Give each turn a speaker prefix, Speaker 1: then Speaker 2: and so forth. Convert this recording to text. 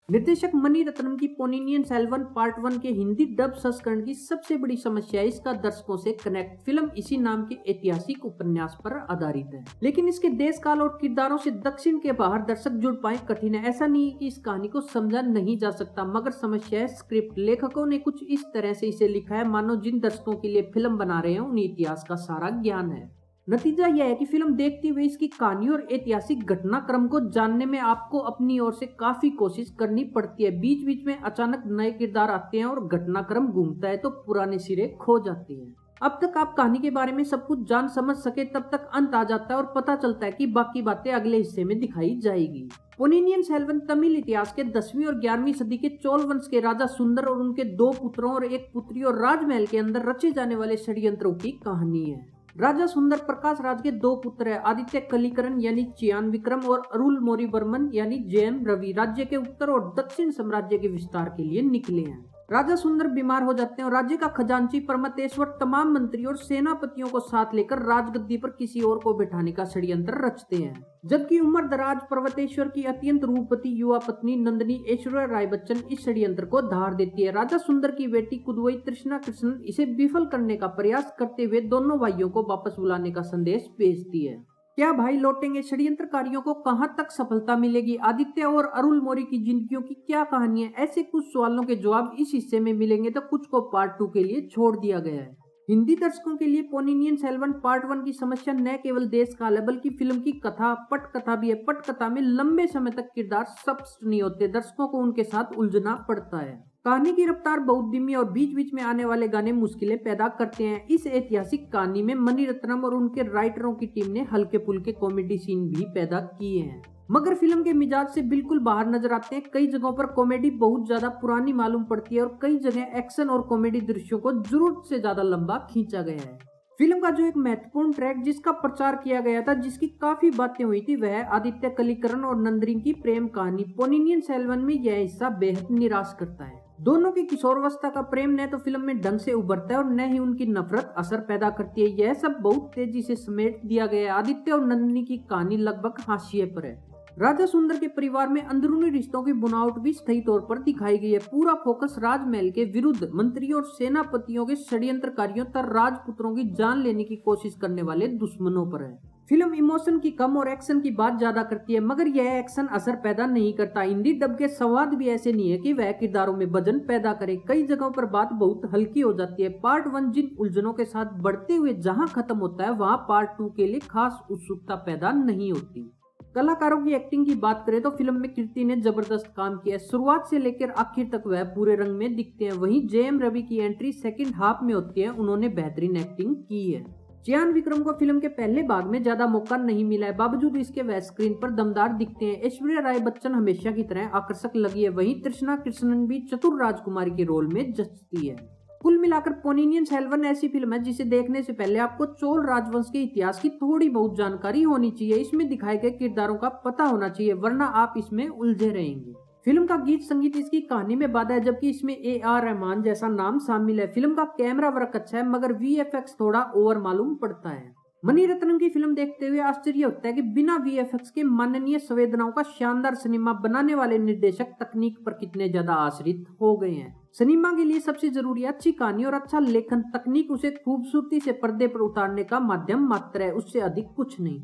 Speaker 1: निर्देशक मणि रत्नम की पोन्नियिन सेल्वन पार्ट 1 के हिंदी डब संस्करण की सबसे बड़ी समस्या है इसका दर्शकों से कनेक्ट। फिल्म इसी नाम के ऐतिहासिक उपन्यास पर आधारित है, लेकिन इसके देश काल और किरदारों से दक्षिण के बाहर दर्शक जुड़ पाए कठिन है। ऐसा नहीं है कि इस कहानी को समझा नहीं जा सकता, मगर समस्या है स्क्रिप्ट। लेखकों ने कुछ इस तरह से इसे लिखा है मानो जिन दर्शकों के लिए फिल्म बना रहे हैं उन्हें इतिहास का सारा ज्ञान है। नतीजा यह है कि फिल्म देखते हुए इसकी कहानी और ऐतिहासिक घटनाक्रम को जानने में आपको अपनी ओर से काफी कोशिश करनी पड़ती है। बीच बीच में अचानक नए किरदार आते हैं और घटनाक्रम घूमता है तो पुराने सिरे खो जाते हैं। अब तक आप कहानी के बारे में सब कुछ जान समझ सके तब तक अंत आ जाता है और पता चलता है कि बाकी बातें अगले हिस्से में दिखाई जाएगी। पोन्नियिन सेल्वन तमिल इतिहास के 10वीं और 11वीं सदी के चोल वंश के राजा सुंदर और उनके 2 पुत्रों और 1 पुत्री और राजमहल के अंदर रचे जाने वाले षड्यंत्रों की कहानी है। राजा सुंदर प्रकाश राज के 2 पुत्र है, आदित्य कलिकरण यानी चियान विक्रम और अरुल मोरीवर्मन यानी जयम रवि राज्य के उत्तर और दक्षिण साम्राज्य के विस्तार के लिए निकले हैं। राजा सुंदर बीमार हो जाते हैं और राज्य का खजांची परमतेश्वर तमाम मंत्री और सेनापतियों को साथ लेकर राजगद्दी पर किसी और को बैठाने का षड्यंत्र रचते हैं। जबकि उम्र दराज पर्वतेश्वर की अत्यंत रूपवती युवा पत्नी नंदिनी ऐश्वर्या राय बच्चन इस षड्यंत्र को धार देती है। राजा सुंदर की बेटी कुदवई तृष्णा कृष्णन इसे विफल करने का प्रयास करते हुए दोनों भाइयों को वापस बुलाने का संदेश भेजती है। क्या भाई लौटेंगे? षड्यंत्रकारियों को कहां तक सफलता मिलेगी? आदित्य और अरुल मोरी की जिंदगियों की क्या कहानी है? ऐसे कुछ सवालों के जवाब इस हिस्से में मिलेंगे तो कुछ को पार्ट 2 के लिए छोड़ दिया गया है। हिंदी दर्शकों के लिए पोन्नियिन सेल्वन पार्ट 1 की समस्या न केवल देश काल है बल्कि फिल्म की कथा पटकथा भी है। पटकथा में लंबे समय तक किरदार स्पष्ट नहीं होते, दर्शकों को उनके साथ उलझना पड़ता है। कहानी की रफ्तार बहुत धीमी और बीच बीच में आने वाले गाने मुश्किलें पैदा करते हैं। इस ऐतिहासिक कहानी में मणि रत्नम और उनके राइटरों की टीम ने हल्के फुल्के कॉमेडी सीन भी पैदा किए हैं, मगर फिल्म के मिजाज से बिल्कुल बाहर नजर आते हैं। कई जगहों पर कॉमेडी बहुत ज्यादा पुरानी मालूम पड़ती है और कई जगह एक्शन और कॉमेडी दृश्यों को जरूरत से ज्यादा लंबा खींचा गया है। फिल्म का जो एक महत्वपूर्ण ट्रैक जिसका प्रचार किया गया था, जिसकी काफी बातें हुई थी, वह आदित्य कलिकरण और नंदिनी की प्रेम कहानी। पोन्नियिन सेल्वन में यह हिस्सा बेहद निराश करता है। दोनों की किशोरावस्था का प्रेम न तो फिल्म में ढंग से उभरता है और न ही उनकी नफरत असर पैदा करती है। यह सब बहुत तेजी से समेट दिया गया है। आदित्य और नंदिनी की कहानी लगभग हाशिए पर है। राजा सुंदर के परिवार में अंदरूनी रिश्तों की बुनावट भी सही तौर पर दिखाई गई है। पूरा फोकस राजमहल के विरुद्ध मंत्रियों और सेनापतियों के षड्यंत्रकारियों तथा राजपुत्रों की जान लेने की कोशिश करने वाले दुश्मनों पर है। फिल्म इमोशन की कम और एक्शन की बात ज्यादा करती है, मगर यह एक्शन असर पैदा नहीं करता। हिंदी डब के संवाद भी ऐसे नहीं है कि वह किरदारों में वजन पैदा करे। कई जगहों पर बात बहुत हल्की हो जाती है। पार्ट 1 जिन उलझनों के साथ बढ़ते हुए जहां खत्म होता है, वहां पार्ट 2 के लिए खास उत्सुकता पैदा नहीं होती। कलाकारों की एक्टिंग की बात करें तो फिल्म में कीर्ति ने जबरदस्त काम किया है। शुरुआत से लेकर आखिर तक वह पूरे रंग में दिखते हैं। वहीं जयम रवि की एंट्री सेकंड हाफ में होती है, उन्होंने बेहतरीन एक्टिंग की है। चियान विक्रम को फिल्म के पहले भाग में ज्यादा मौका नहीं मिला है, बावजूद इसके वह स्क्रीन पर दमदार दिखते हैं। ऐश्वर्या राय बच्चन हमेशा की तरह आकर्षक लगी है। वहीं तृष्णा कृष्णन भी चतुर राजकुमारी के रोल में जचती है। कुल मिलाकर पोन्नियिन सेल्वन ऐसी फिल्म है जिसे देखने से पहले आपको चोल राजवंश के इतिहास की थोड़ी बहुत जानकारी होनी चाहिए। इसमें दिखाए गए किरदारों का पता होना चाहिए, वरना आप इसमें उलझे रहेंगे। फिल्म का गीत संगीत इसकी कहानी में बाधा है, जबकि इसमें AR रहमान जैसा नाम शामिल है। फिल्म का कैमरा वर्क अच्छा है, मगर VFX थोड़ा ओवर मालूम पड़ता है। मणि रत्नम की फिल्म देखते हुए आश्चर्य होता है कि बिना VFX के माननीय संवेदनाओं का शानदार सिनेमा बनाने वाले निर्देशक तकनीक पर कितने ज्यादा आश्रित हो गए हैं। सिनेमा के लिए सबसे जरूरी अच्छी कहानी और अच्छा लेखन। तकनीक उसे खूबसूरती से पर्दे पर उतारने का माध्यम मात्र है, उससे अधिक कुछ नहीं।